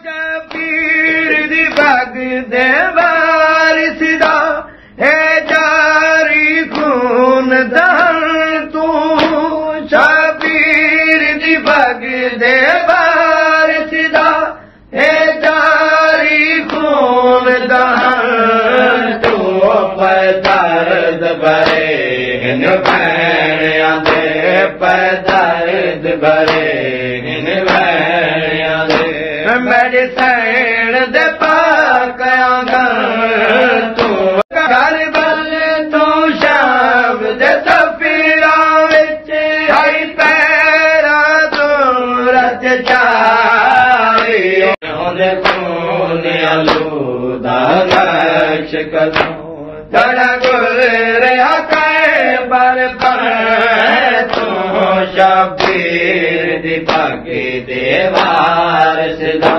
शबीर दी bug दे वारिस दा है जारी खून दहन तू शबीर दी बग दे वारिस दा है जारी खून दहन तू दर्द भरे हिन भैणियां दे दर्द भरे हिन भैणियां दे मेरे सैन दे पाकयां तू घर बल तू शाम दे सफीरा विच आई पैरा तू रज चारी ओदे खून आलूदा नक्श कदों जड़ा गुज़रिया बर तू शबीर दी बग दे वारिस दा